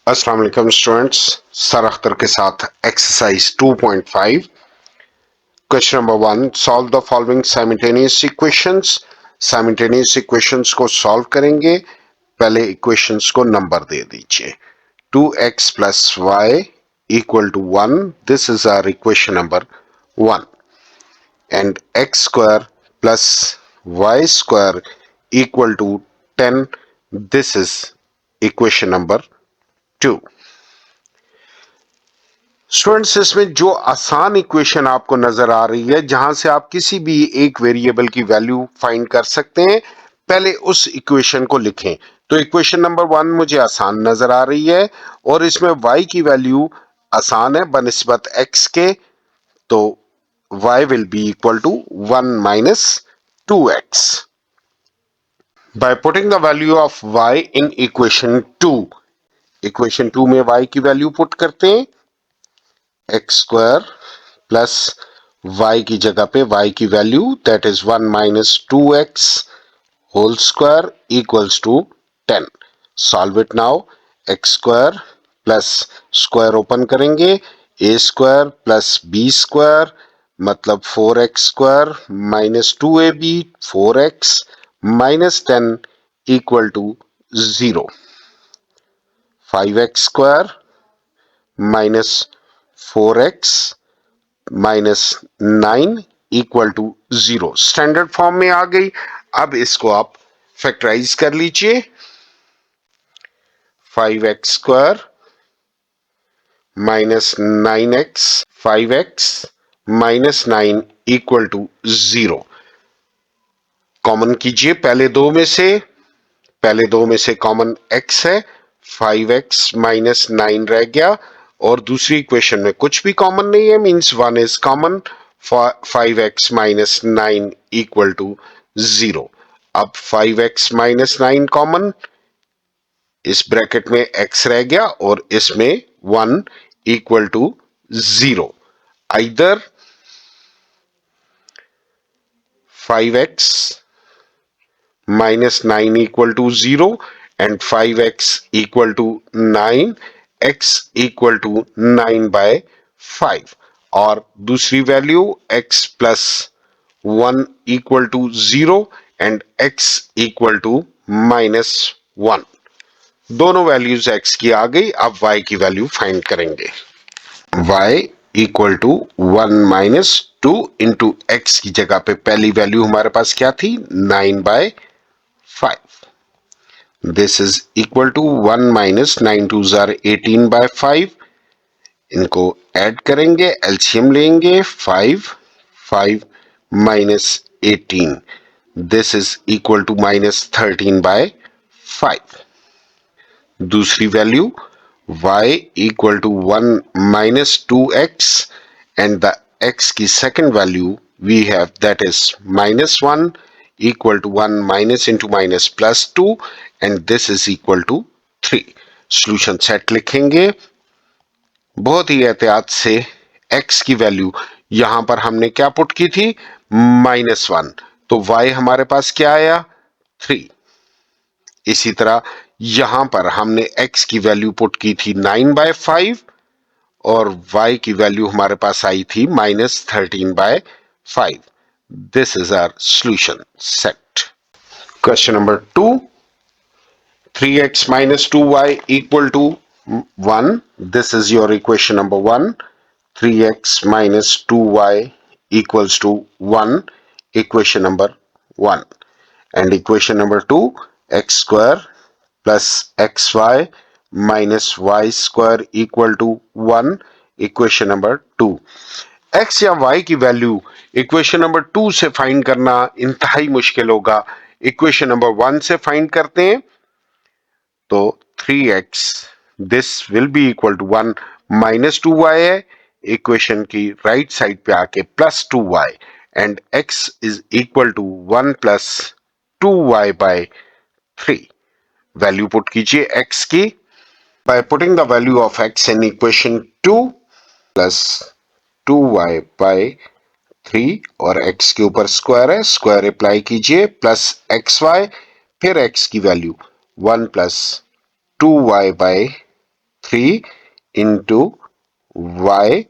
अस्सलाम वालेकुम students, sir Akhtar के साथ exercise 2.5 question number 1 solve the following simultaneous equations. Simultaneous equations को सॉल्व करेंगे। पहले इक्वेशंस को नंबर दे दीजिए। 2x plus y equal to 1, this is our equation number 1, and x square plus y square equal to 10, this is equation number 2। Students, इसमें जो आसान equation आपको नजर आ रही है, जहां से आप किसी भी एक वेरिएबल की वैल्यू फाइंड कर सकते हैं, पहले उस इक्वेशन को लिखें। तो इक्वेशन नंबर 1 मुझे आसान नजर आ रही है और इसमें y की वैल्यू आसान है बनिस्बत x के, तो y will be equal to 1 minus 2x। By putting the value of y in equation 2, equation 2 में y की वैल्यू पुट करते हैं। एक्स स्क्वायर प्लस वाई की जगह पे y की value that is 1 minus 2x whole square equals to 10। Solve it now. X square plus square open करेंगे, a square plus b square मतलब 4x square minus 2ab 4x minus 10 equal to 0। 5x square minus 4x minus 9 equal to 0। Standard form में आ गई। अब इसको आप factorise कर लीजिए। 5x square minus 9x 5x minus 9 equal to 0। Common कीजिए पहले दो में से कॉमन x है, 5x माइनस 9 रह गया और दूसरी इक्वेशन में कुछ भी कॉमन नहीं है, means 1 is common. 5x minus 9 equal to 0। अब 5x माइनस 9 कॉमन, इस ब्रैकेट में x रह गया और इसमें 1 equal to 0। Either 5x minus 9 equal to 0 and 5x equal to 9, x equal to 9 by 5, और दूसरी value x plus 1 equal to 0 and x equal to minus 1। दोनों वैल्यूज x की आ गई। अब y की वैल्यू फाइंड करेंगे। y equal to 1 minus 2 into x की जगह पे पहली वैल्यू हमारे पास क्या थी, 9 by 5। This is equal to 1 minus 9 two are 18 by 5। इनको ऐड करेंगे, एलसीएम लेंगे, 5 minus 18, this is equal to minus 13 by 5। दूसरी value y equal to 1 minus 2x and the x की second value we have that is minus 1 equal to 1 minus into minus plus 2 and this is equal to 3। Solution set लिखेंगे बहुत ही एहतियात से। x की value यहां पर हमने क्या पुट की थी, -1, तो y हमारे पास क्या आया, 3। इसी तरह यहां पर हमने x की वैल्यू पुट की थी 9 बाय 5 और y की वैल्यू हमारे पास आई थी -13 by 5। This is our solution set. Question number 2, 3x minus 2y equal to 1, this is your equation number 1। 3x minus 2y equals to 1, equation number 1, and equation number 2, x square plus xy minus y square equal to 1, equation number 2। x या y की value equation number 2 से find करना इंतहाई मुश्किल होगा। Equation number 1 से find करते हैं तो 3x this will be equal to 1 minus 2y है, इक्वेशन की राइट साइड पे आके plus 2y and x is equal to 1 plus 2y by 3। Value put कीजिए x की। By putting the value of x in equation 2 plus 2y by 3 और x के ऊपर square है, स्क्वायर अप्लाई कीजिए प्लस xy, फिर x की value 1 plus 2y by 3 into y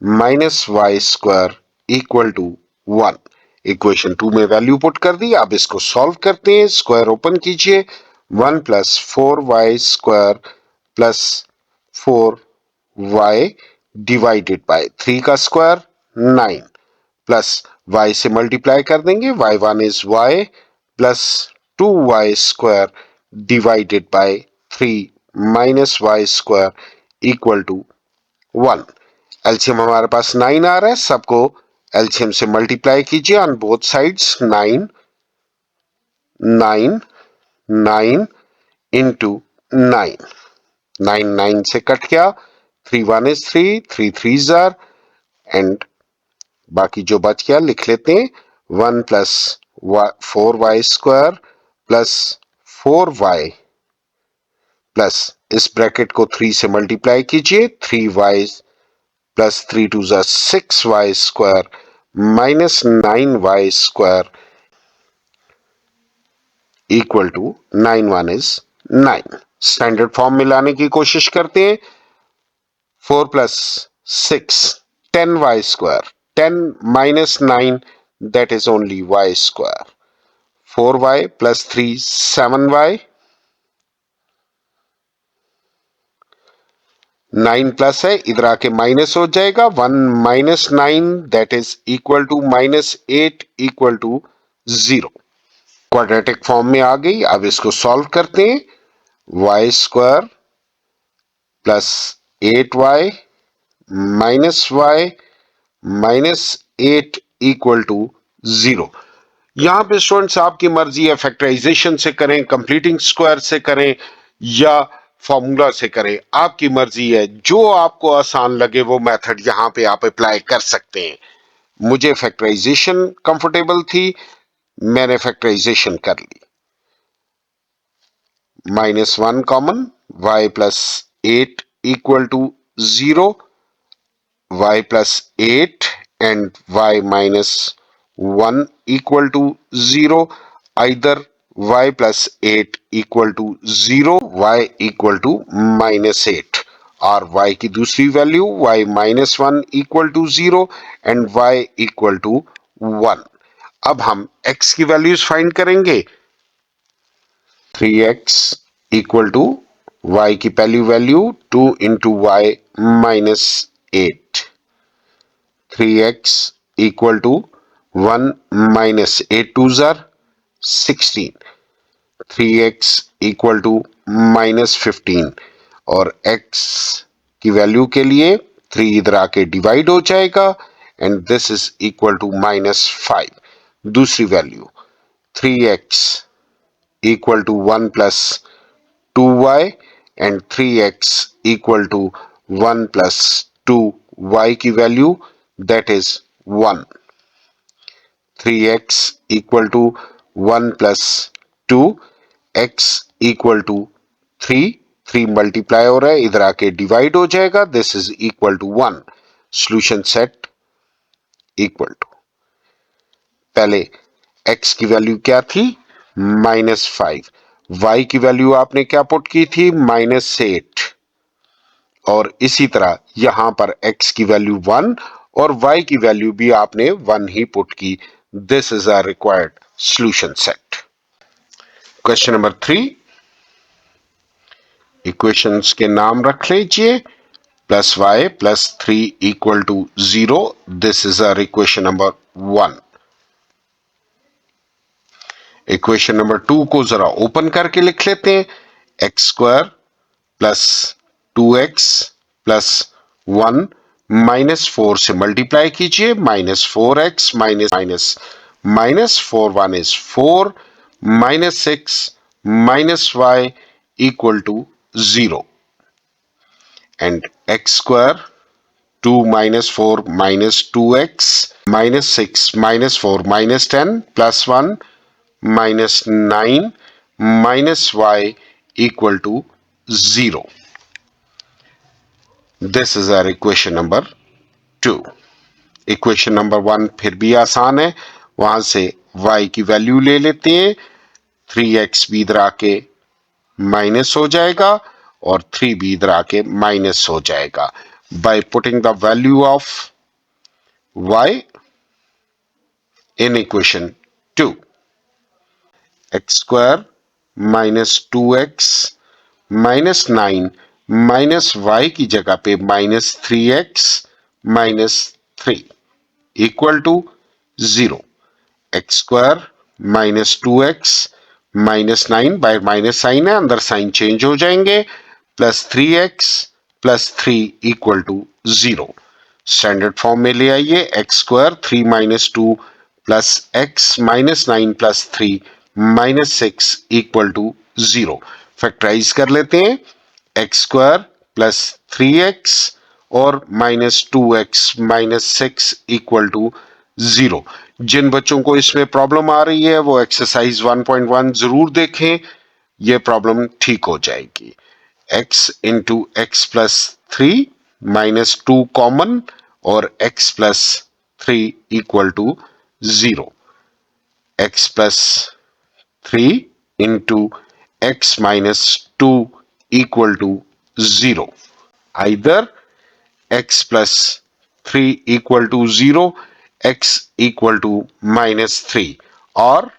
minus y square equal to 1। Equation 2 में value put कर दी। अब इसको सॉल्व करते हैं। स्क्वायर ओपन कीजिए। 1 plus 4y square plus 4y divided by 3 का स्क्वायर 9 प्लस y से मल्टीप्लाई कर देंगे। y1 is y plus 2y square divided by 3 minus y square equal to 1। LCM हमारे पास 9 आ रहा है। सबको एलसीएम से मल्टीप्लाई कीजिए ऑन बोथ साइड्स। 9 9 9 इंटू 9, 9 9 से कट गया। 3 1 इज 3, 3 3 जार एंड बाकी जो बच गया लिख लेते हैं। 1 plus 4y square plus 4y plus इस ब्रैकेट को 3 से मल्टीप्लाई कीजिए। 3y plus 3 2 are 6y square minus 9y square equal to 9 1 is 9। Standard form में लाने की कोशिश करते हैं। 4 plus 6 10y square, 10 minus 9 that is only y square। 4y plus 3 7y, 9 plus है इधर आके माइनस हो जाएगा। 1 minus 9 that is equal to minus 8 equal to 0। Quadratic form में आ गई। अब इसको सॉल्व करते हैं। y square plus 8y minus y minus 8 equal to 0। यहां पे स्टूडेंट्स आपकी मर्जी है, फैक्टराइजेशन से करें, कंप्लीटिंग स्क्वायर से करें या फॉर्मूला से करें, आपकी मर्जी है। जो आपको आसान लगे वो मेथड यहां पे आप अप्लाई कर सकते हैं। मुझे फैक्टराइजेशन कंफर्टेबल थी, मैंने फैक्टराइजेशन कर ली। -1 common, y plus 8 equal to 0, y plus 8 and y minus 1 equal to 0, either y plus 8 equal to 0, y equal to -8 और y की दूसरी value y minus 1 equal to 0 and y equal to 1। अब हम x की values find करेंगे। 3x equal to y की पहली value 2 into y minus 8, 3x equal to 1 minus 8 2 jar 16, 3x equal to minus 15 और x की वैल्यू के लिए 3 इधर आके डिवाइड हो जाएगा and this is equal to -5। दूसरी value 3x equal to 1 plus 2y and 3x equal to 1 plus 2y की value that is 1। 3x equal to 1 plus 2, x equal to 3, 3 multiply हो रहा है इधर आके डिवाइड हो जाएगा, this is equal to 1। Solution set equal to, पहले x की वैल्यू क्या थी -5, y की वैल्यू आपने क्या पुट की थी -8 और इसी तरह यहां पर x की वैल्यू 1 और y की वैल्यू भी आपने 1 ही पुट की। This is a required solution set. Question number 3, equations के नाम रख लीजिए। +y plus 3 equal to 0, this is a equation number 1। Equation number 2 को जरा ओपन करके लिख लेते हैं। X square plus 2x plus 1 -4 से मल्टीप्लाई कीजिए। -4x minus minus 4 1 is 4 -6 minus y equal to 0 and x square 2 -4 -2x -6 -4 -10 plus 1 -9 minus y equal to 0. This is our equation number 2. Equation number 1 फिर भी आसान है, वहां से y की value ले लेते हैं। 3x भी इधर आके माइनस हो जाएगा और 3b इधर आके माइनस हो जाएगा bye putting the value of y in equation 2. X square minus 2x minus 9 minus y की जगह पे minus 3x minus 3 equal to 0. X square minus 2x minus 9 by minus sign है अंदर साइन चेंज हो जाएंगे plus 3x plus 3 equal to 0. Standard form में ले आइए x square 3 minus 2 plus x minus 9 plus 3 minus 6 equal to 0. Factorise कर लेते हैं एक्स स्क्वायर प्लस 3x और minus 2x minus 6 equal to 0. जिन बच्चों को इसमें प्रॉब्लम आ रही है वो एक्सरसाइज 1.1 जरूर देखें, ये प्रॉब्लम ठीक हो जाएगी. x into x plus 3 minus 2 common और x plus 3 equal to 0. x plus 3 into x minus 2 equal to 0. Either x plus 3 equal to 0, x equal to minus 3 और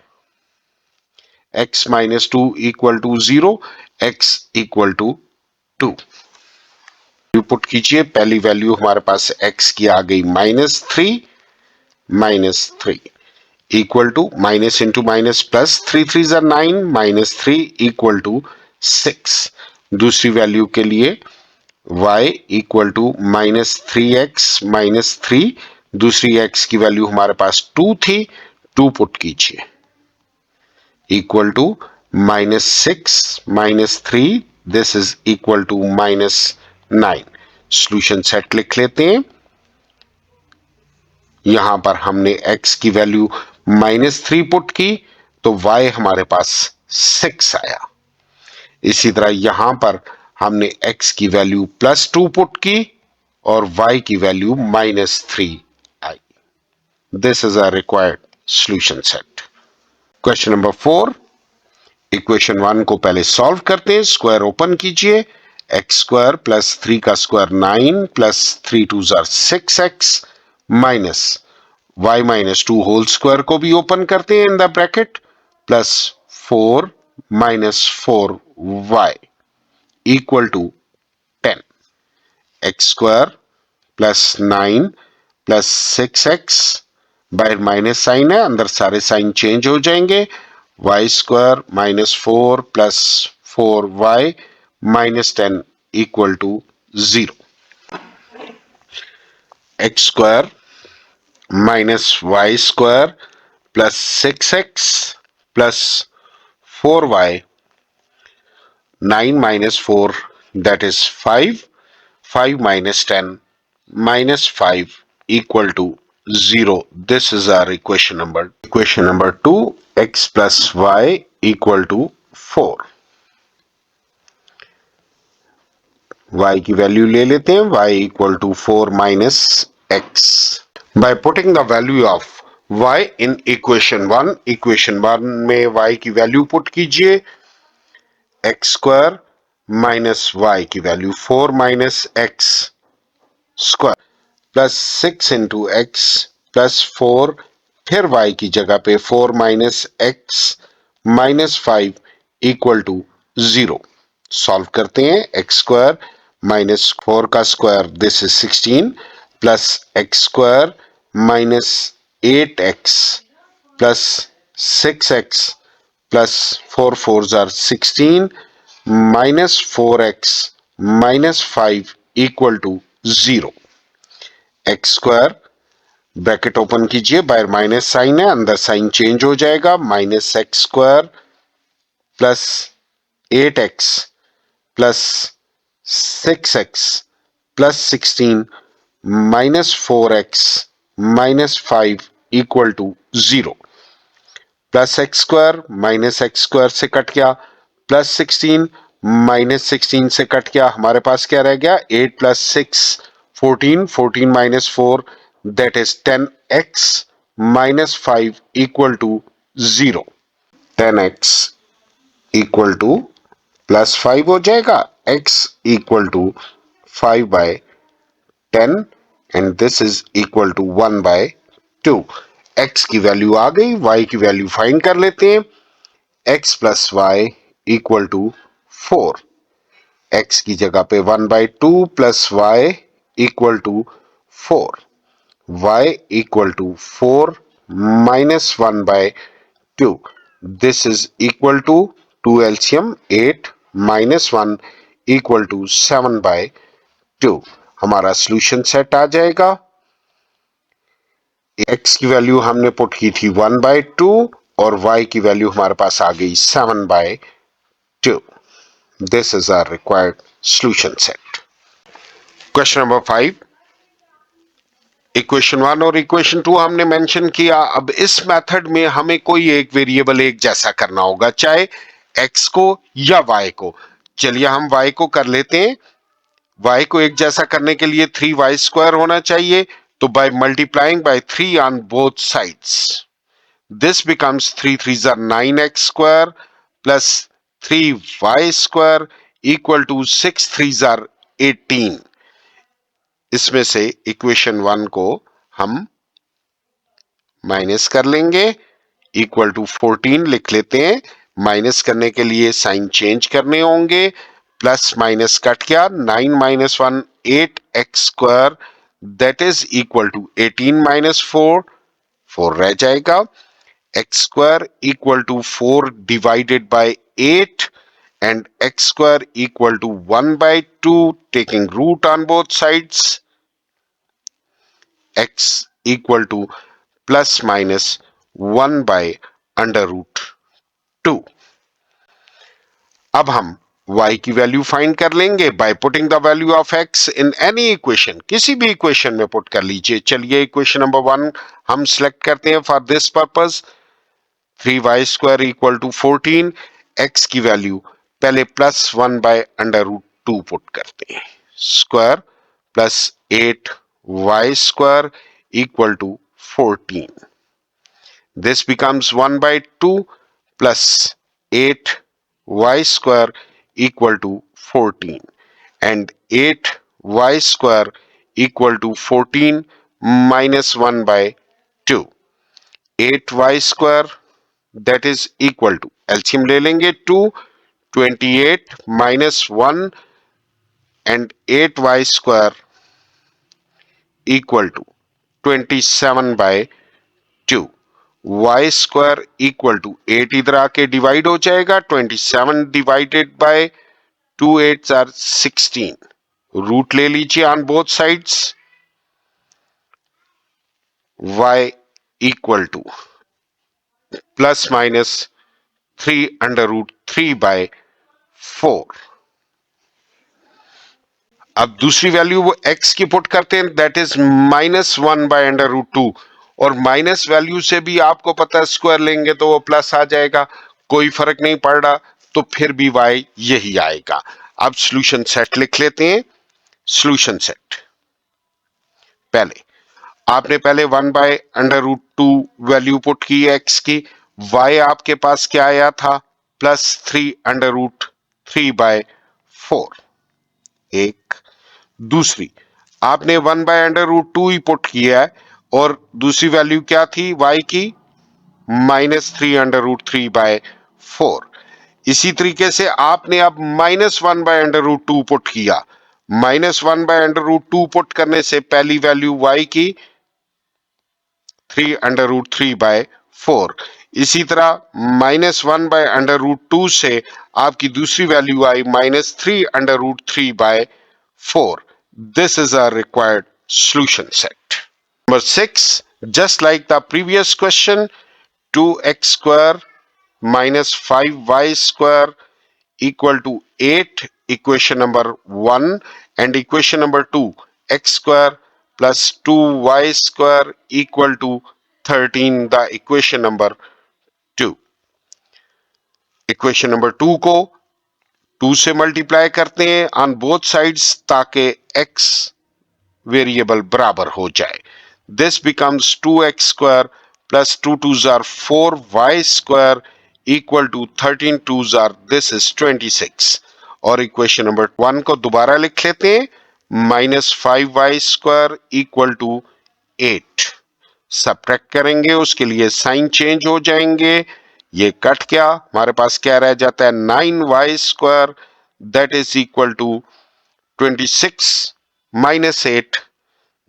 x minus 2 equal to 0, x equal to 2. Put कीजिए, पहली value हमारे पास x की आ गई minus three equal to minus into minus plus 3 3 are 9 minus 3 equal to 6. दूसरी value के लिए y equal to minus 3x minus 3, दूसरी x की वैल्यू हमारे पास 2 थी, 2 पुट कीजिए equal to minus 6 minus 3, this is equal to minus 9. Solution set लिख लेते हैं. यहां पर हमने x की वैल्यू माइनस 3 पुट की तो y हमारे पास 6 आया. इसी तरह यहां पर हमने x की वैल्यू प्लस 2 पुट की और y की वैल्यू माइनस 3 आई. This is a required solution set. Question number 4. Equation 1 को पहले सॉल्व करते हैं. स्क्वायर ओपन कीजिए. एक्स स्क्वायर प्लस 3 का square 9 plus 3 2 are 6x minus y minus 2 whole square को भी ओपन करते हैं in the bracket plus 4 minus 4y equal to 10. X square plus 9 plus 6x, बाहर माइनस साइन है अंदर सारे साइन चेंज हो जाएंगे. y square minus 4 plus 4y minus 10 equal to 0. X square minus y square plus 6x plus 4y, 9 minus 4 that is 5, 5 minus 10 minus 5 equal to 0. This is our equation number 2. X plus y equal to 4. y की value ले लेते हैं. y equal to 4 minus x. By putting the value of y in equation 1 में y की value put कीजिए. X square minus y की value 4 minus x square plus 6 into x plus 4, फिर y की जगह पे 4 minus x minus 5 equal to 0. Solve करते हैं. एक्स स्क्वायर माइनस 4 का square this is 16 plus x square minus 8x plus 6x plus 4 4 are 16 minus 4x minus 5 equal to 0. X square bracket open कीजिए, बाहर minus sign है अंदर sign change हो जाएगा. Minus x square plus 8x plus 6x plus 16 minus 4x minus 5 equal to 0. Plus x square से cut गया, plus 16 minus 16 से cut गया, हमारे पास क्या रह गया 8 plus 6 14, 14 minus 4 that is 10x minus 5 equal to 0. 10x equal to plus 5 हो जाएगा. x equal to 5 by 10 and this is equal to 1 by 2. x की वैल्यू आ गई, y की वैल्यू फाइंड कर लेते हैं. x plus y equal to 4. x की जगह पे 1 by 2 plus y equal to 4. y equal to 4 minus 1 by 2. This is equal to 2 LCM 8 minus 1 equal to 7 by 2. हमारा सॉल्यूशन सेट आ जाएगा. x की वैल्यू हमने पुट की थी 1 by 2 और y की वैल्यू हमारे पास आ गई 7 by 2. This is our required solution set. Question number 5. Equation 1 और इक्वेशन 2 हमने मेंशन किया. अब इस मेथड में हमें कोई एक वेरिएबल एक जैसा करना होगा, चाहे x को या y को. चलिए हम y को कर लेते हैं. y को एक जैसा करने के लिए 3y² होना चाहिए. तो by multiplying by 3 on both sides this becomes 3 3s are 9x² plus 3y² equal to 6 3s are 18. इसमें से इक्वेशन 1 को हम माइनस कर लेंगे. इक्वल टू 14 लिख लेते हैं. माइनस करने के लिए साइन चेंज करने होंगे. प्लस माइनस कट गया. 9 minus 1 8x² that is equal to 18 minus 4 4 रह जाएगा. x² equal to 4 divided by 8 and x² equal to 1 by 2 taking root on both sides. x equal to plus minus 1 by under root 2. अब हम y की value find कर लेंगे bye putting the value of x in any equation. किसी भी equation में put कर लीजिए. चलिए इक्वेशन नंबर 1 हम सिलेक्ट करते हैं for this purpose. 3y² equal to 14. x की वैल्यू पहले plus 1 by under root 2 put करते हैं. Square plus 8y² equal to 14. This becomes 1 by 2 plus 8y² equal to 14 and 8y² equal to 14 minus 1 by 2. 8y² that is equal to LCM ले लेंगे 2 28 minus 1 and 8y² equal to 27 by 2. y² equal to 8 इधर आके divide हो जाएगा. 27 divided by 2 8s are 16. Root ले लीजिए on both sides. y equal to plus minus 3 under root 3 by 4. अब दूसरी वैल्यू वो x की पुट करते हैं that is minus 1 by under root 2 और माइनस वैल्यू से भी आपको पता है स्क्वायर लेंगे तो वो प्लस आ जाएगा. कोई फर्क नहीं पड़ रहा तो फिर भी y यही आएगा. अब सॉल्यूशन सेट लिख लेते हैं. सॉल्यूशन सेट आपने पहले 1 by under root 2 value put की x की. y आपके पास क्या आया था प्लस 3 अंडर रूट 3 बाय 4. एक दूसरी आपने 1 बाय अंडर रूट 2 ही पुट किया है और दूसरी वैल्यू क्या थी y की माइनस 3 अंडर रूट 3 बाय 4. इसी तरीके से आपने अब minus 1 by under root 2 put किया. Minus 1 by under root 2 put करने से पहली वैल्यू y की 3 अंडर रूट 3 बाय 4. इसी तरह माइनस 1 बाय अंडर रूट 2 से आपकी दूसरी वैल्यू आई minus 3 under root 3 by 4. This is our required solution set. Number 6, just like the previous question, 2x² minus 5y² equal to 8, equation number 1, and equation number 2, x² plus 2y² equal to 13, the equation number 2. Equation number 2 को 2 से multiply करते हैं on both sides ताकि x variable बराबर हो जाए. This becomes 2x² plus 2 2s are 4y² equal to 13 2s are this is 26. और equation number 1 को दोबारा लिख लेते हैं, -5y² इक्वल टू 8। सब्ट्रैक्ट करेंगे, उसके लिए साइन चेंज हो जाएंगे, ये कट गया, हमारे पास क्या रह जाता है 9y² that is equal to 26 minus 8,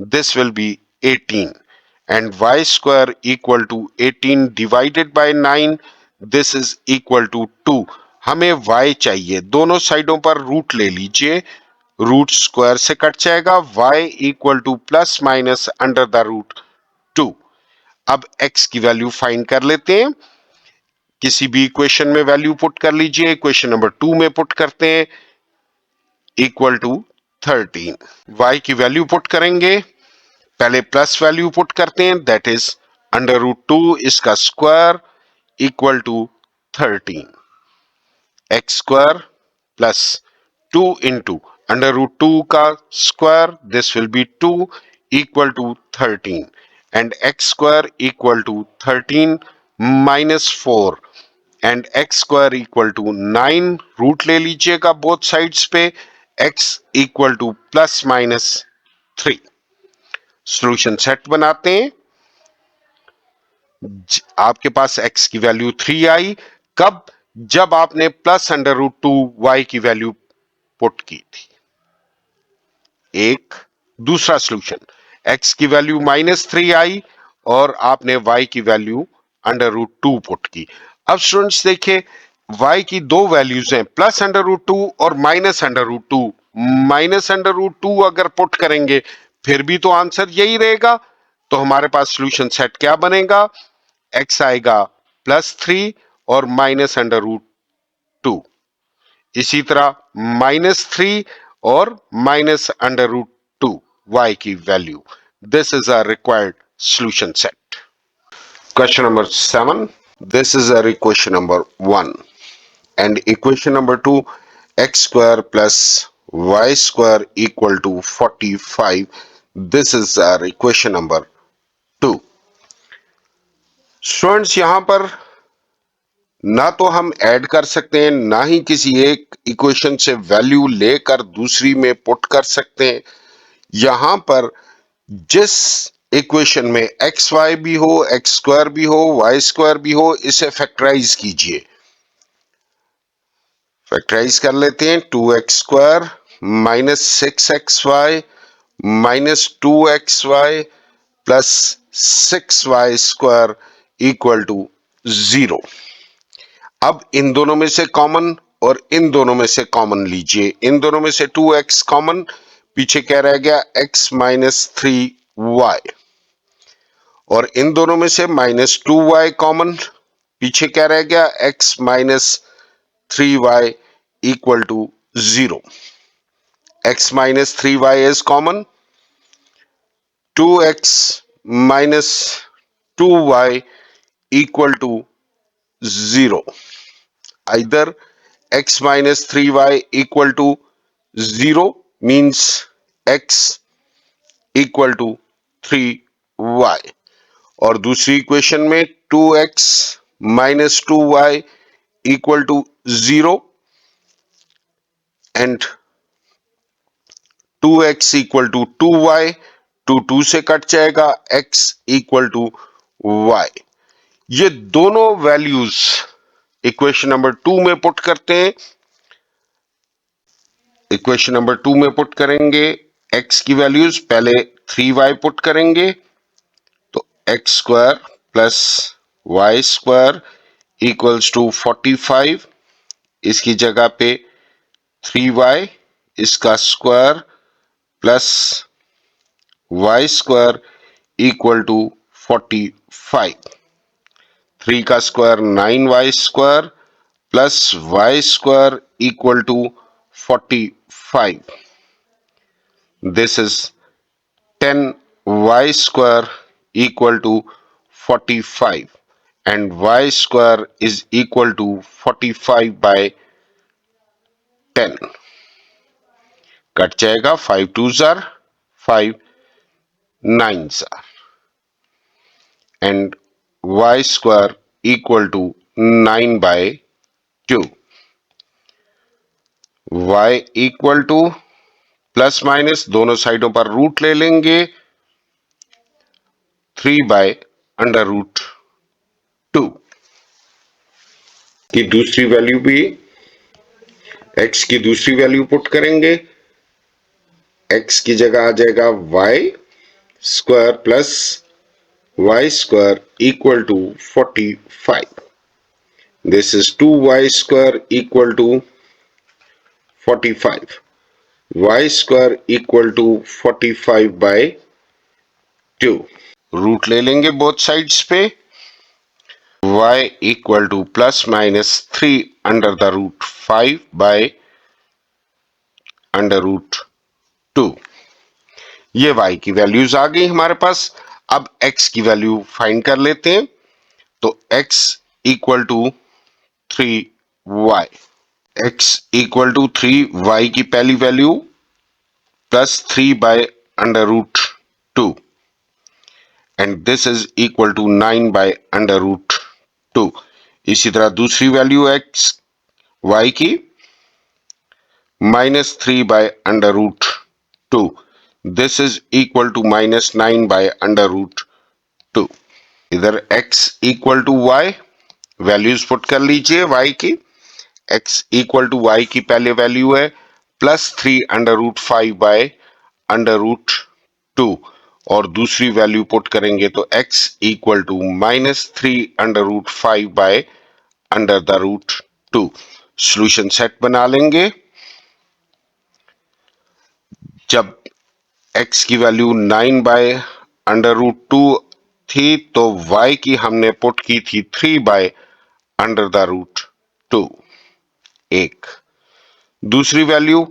this will be 18, and y square equal to 18 divided by 9, this is equal to 2। हमें y चाहिए, दोनों साइडों पर रूट ले लीजिए, रूट स्क्वायर से कट जाएगा, y equal to plus minus under the root 2। अब x की वैल्यू फाइंड कर लेते हैं, किसी भी इक्वेशन में वैल्यू पुट कर लीजिए, इक्वेशन नंबर 2 में पुट करते हैं, इक्वल टू 13। y की वैल्यू पुट करेंगे, पहले प्लस वैल्यू पुट करते हैं, दैट इज अंडर रूट 2 इसका square equal to 13, x square plus 2 into under root 2 का square, this will be 2 equal to 13, and x square equal to 13 minus 4 and x square equal to 9। Root ले लीजिएगा both sides पे, x equal to plus minus 3। Solution set बनाते हैं, आपके पास x की value 3 आई, कब? जब आपने प्लस अंडर रूट 2 y की वैल्यू पुट की थी। एक दूसरा सॉल्यूशन, x की वैल्यू -3 आई और आपने y की वैल्यू अंडर रूट 2 पुट की। अब स्टूडेंट्स देखिए, y की दो वैल्यूज हैं, प्लस अंडर रूट 2 और minus under root 2। Minus under root 2 अगर पुट करेंगे फिर भी तो आंसर यही रहेगा, तो हमारे पास सॉल्यूशन सेट क्या बनेगा, x आएगा +3 और माइनस अंडर रूट 2। इसी तरह -3 और माइनस अंडर रूट 2 y की value. This is a required solution set. Question number 7, this is a equation number 1 and equation number 2, x square plus y square equal to 45। This is a equation number 2। Students यहां पर ना तो हम add कर सकते हैं, ना ही किसी एक इक्वेशन से वैल्यू लेकर दूसरी में पुट कर सकते हैं। यहां पर जिस इक्वेशन में एक्स वाई भी हो, एक्स स्क्वायर भी हो, वाई स्क्वायर भी हो, इसे फैक्टराइज कीजिए। फैक्टराइज कर लेते हैं, 2x² -6xy -2xy plus 6y² equal to 0। अब इन दोनों में से कॉमन और इन दोनों में से कॉमन लीजिए, इन दोनों में से 2x कॉमन, पीछे क्या रह गया x -3y, और इन दोनों में से -2y कॉमन, पीछे क्या रह गया x -3y equal to 0। x -3y is common, 2x -2y equal to 0। Either x -3y equal to 0 means x equal to 3y, और दूसरी इक्वेशन में 2x -2y equal to 0 and 2x equal to 2y, 2 से cut जाएगा, x equal to y। ये दोनों values equation number 2 में put करते हैं, इक्वेशन नंबर 2 में पुट करेंगे x की वैल्यूज, पहले 3y पुट करेंगे तो x² plus y² equals to 45, इसकी जगह पे 3y इसका square plus y² equal to 45, 3 का square 9y² plus y² equal to 45, this is 10y² equal to 45 and y² is equal to 45 by 10, cut जाएगा, 5 2s are 5 9s are, and y² equal to 9 by 2। y equal to plus minus दोनों साइडों पर root ले लेंगे 3/√2 की दूसरी value भी x की दूसरी वैल्यू पुट करेंगे x की जगह आ जाएगा y² plus y² equal to 45. This is 2y² equal to 45. y² equal to 45/2. Root ले लेंगे बोथ साइड्स पे y equal to plus minus 3/5/√2. ये y की वैल्यूज आ गई हमारे पास। अब x की वैल्यू फाइंड कर लेते हैं। तो x equal to 3y, x equal to 3y की पहली value plus 3/√2 and this is equal to 9/√2। इसी तरह दूसरी वैल्यू x y की -3/√2, दिस इज इक्वल टू -9/√2। इधर x equal to y values put कर लीजिए y की। x इक्वल टू y की पहले वैल्यू है +3√5/√2 और दूसरी वैल्यू पुट करेंगे तो x equal to -3√5/√2। Solution set बना लेंगे। जब x की वैल्यू 9/√2 थी तो y की हमने पुट की थी 3/√2। एक दूसरी वैल्यू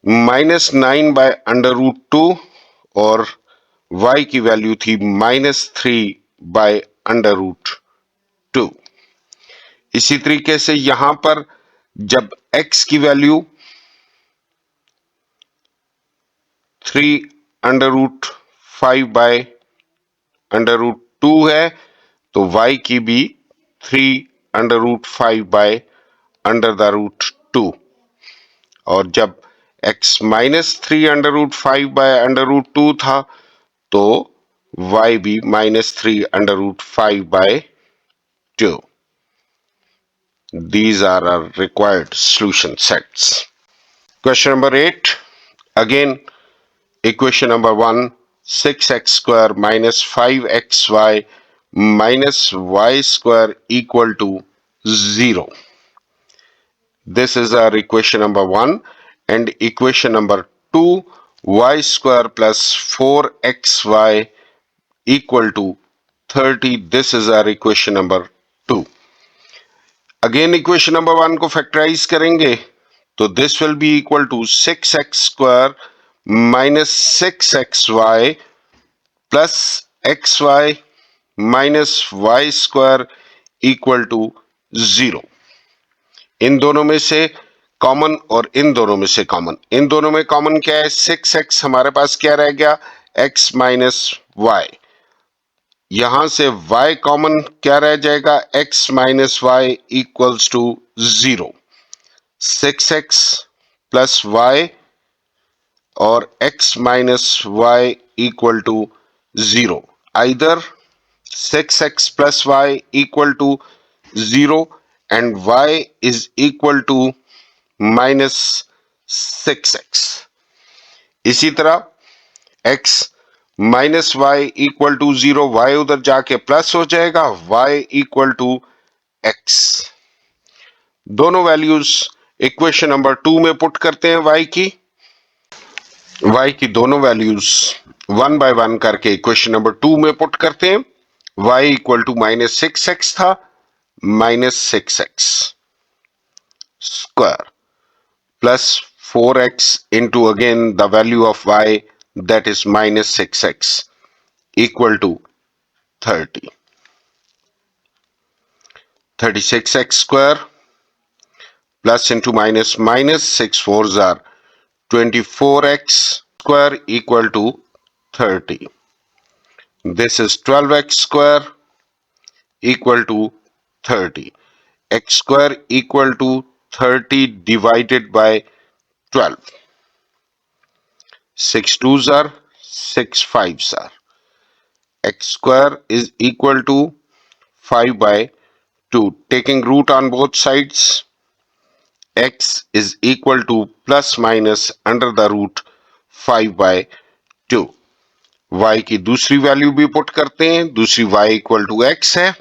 -9/√2 और y की वैल्यू थी -3/√2। इसी तरीके से यहां पर जब x की वैल्यू 3√5/√2 है तो y की भी 3√5/√2 और जब x -3√5/√2 था तो y भी -3√5/2. These are our required solution sets. Question number 8. Again, equation number 1, 6x² minus 5xy minus y² equal to 0. This is our equation number 1 and equation number 2, y² plus 4xy equal to 30. This is our equation number 2. Again equation number 1 को factorise करेंगे तो this will be equal to 6x² minus 6xy plus xy minus y² equal to 0. इन दोनों में से common और इन दोनों में से कॉमन, इन दोनों में कॉमन क्या है 6x, हमारे पास क्या रह गया x माइनस वाई। यहां से y कॉमन क्या रह जाएगा x minus y equals to 0। 6x plus y और x minus y equal to 0। Either 6x plus y equal to 0 and y is equal to minus 6x. इसी तरह x minus y equal to 0, y उधर जाके plus हो जाएगा, y equal to x। दोनों values equation number 2 में put करते हैं y की दोनों वैल्यूज 1 बाय 1 करके इक्वेशन नंबर 2 में पुट करते हैं। y इक्वल टू -6x था, -6x square plus 4x into again the value of y that is -6x equal to 30. 36x square plus into minus minus 6 fours are 24x square equal to 30. This is 12x square equal to 30. X square equal to 30 divided by 12. 6 twos are 6 fives are. X square is equal to 5 by 2. Taking root on both sides, x is equal to plus minus under the root 5 by 2. y की दूसरी value भी put करते हैं. दूसरी y equal to x है.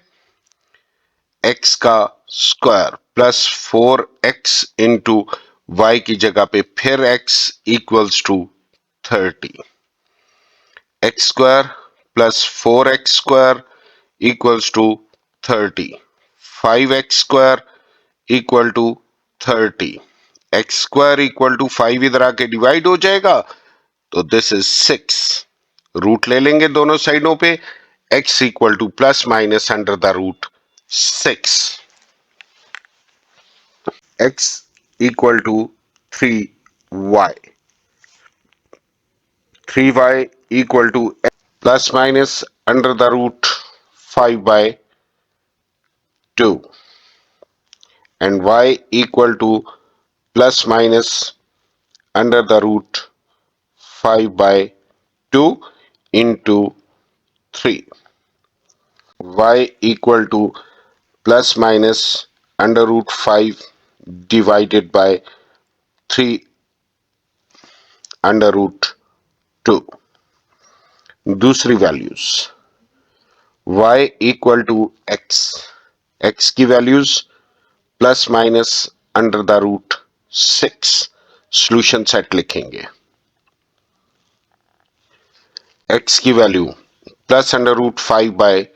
x का square plus 4x into y की जगह पे फिर x equals to 30. x square plus 4x square equals to 30. 5x square equal to 30. x square equal to 5 इधर आके डिवाइड हो जाएगा तो दिस इज 6. रूट ले लेंगे दोनों साइडों पे. x equal to plus minus under the root 6. x equal to 3y. 3y equal to x plus minus under the root 5 by 2. And y equal to plus minus under the root 5 by 2 into 3. Y equal to plus minus under root 5 divided by 3 under root 2. दूसरी values y equal to x की values plus minus under the root 6. Solution set लिखेंगे. x की value plus under root 5 by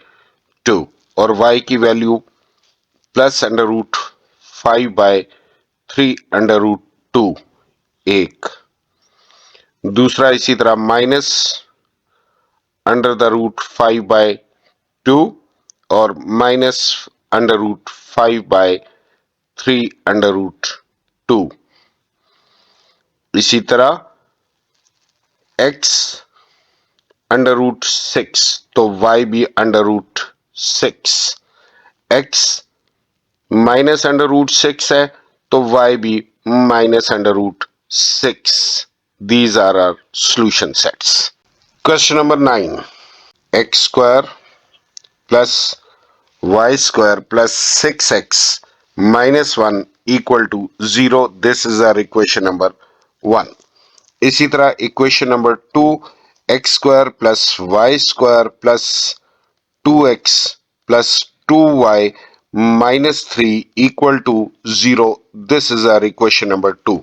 2 और y की value plus under root 5 by 3 under root 2 एक. दूसरा इसी तरह minus under the root 5 by 2 और minus under root 5 by 3 under root 2. इसी तरह x अंडर रूट 6 तो y भी under root 6. x minus under root 6 है तो y भी minus under root 6. These are our solution sets. Question number 9. X square plus y square plus 6x minus 1 equal to 0. This is our equation number 1. इसी तरह equation number 2. X square plus y square plus 2x plus 2y minus 3 equal to 0. This is our equation number 2.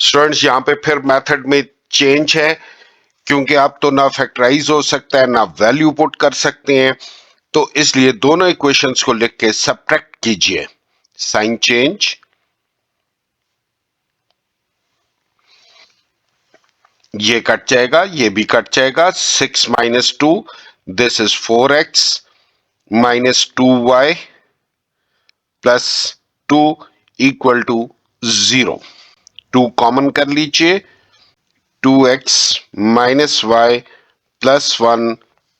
Students यहां पे फिर method में change है क्योंकि आप तो ना फैक्टराइज हो सकता है ना वैल्यू पुट कर सकते हैं तो इसलिए दोनों इक्वेशंस को लिख के सब्ट्रैक्ट कीजिए. Sign change. ये कट जाएगा ये भी कट जाएगा. 6 minus 2 this is 4x minus 2y plus 2 equal to 0. 2 common कर लीजिए. 2x minus y plus 1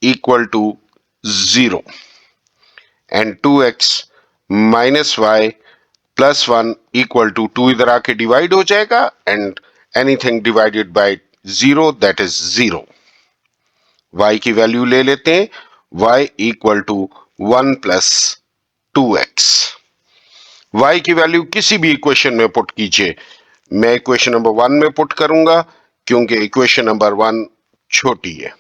equal to 0 and 2x minus y plus 1 equal to 2 इधर आके डिवाइड हो जाएगा and anything divided by 0 that is 0. y की value ले लेते हैं. y equal to 1 plus 2x. y की वैल्यू किसी भी इक्वेशन में पुट कीजिए. मैं इक्वेशन नंबर 1 में पुट करूंगा क्योंकि इक्वेशन नंबर 1 छोटी है.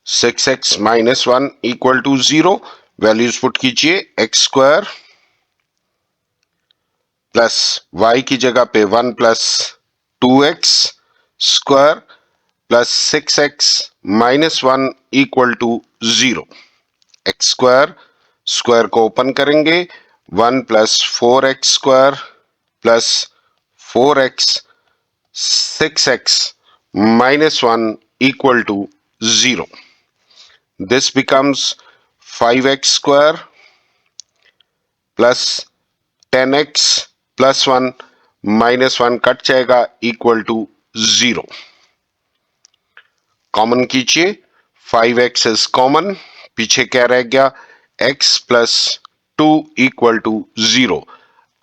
6x minus 1 equal to 0. Values put कीजिए. एक्स स्क्वायर प्लस y की जगह पे 1 plus 2x square plus 6x minus 1 equal to 0. X square square को ओपन करेंगे. 1 plus 4x square plus 4x 6x minus 1 equal to 0. This becomes 5x square plus 10x plus 1 minus 1 cut जाएगा equal to 0. Common कीजिए. 5x is common. पीछे क्या रह गया. x plus 2 equal to 0.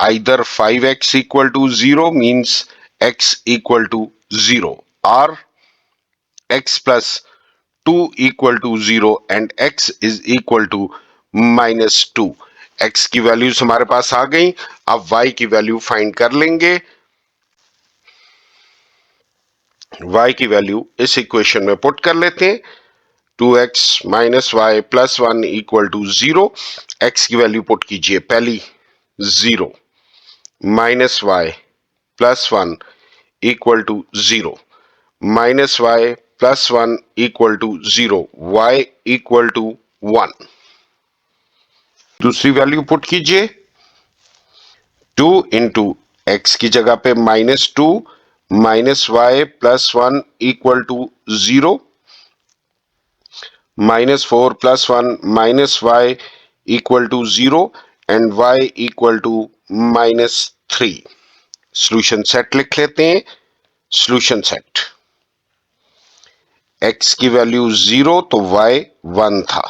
either 5x equal to 0 means x equal to 0 or x plus 2 equal to 0 and x is equal to -2। x की values हमारे पास आ गई। अब y की वैल्यू फाइंड कर लेंगे। y की वैल्यू इस इक्वेशन में पुट कर लेते हैं। 2x minus y plus 1 equal to 0। x की वैल्यू पुट कीजिए पहली 0 minus y plus 1 equal to 0 minus y plus 1 equal to 0 y equal to 1। दूसरी वैल्यू पुट कीजिए 2 इंटू एक्स की जगह पे -2 minus y plus 1 equal to 0 -4 plus 1 minus y equal to 0 and y equal to -3। Solution set लिख लेते हैं। Solution set x की value 0 तो y 1 था,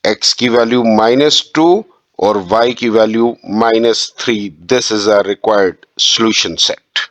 x की वैल्यू -2 और y की value -3। This is a required solution set.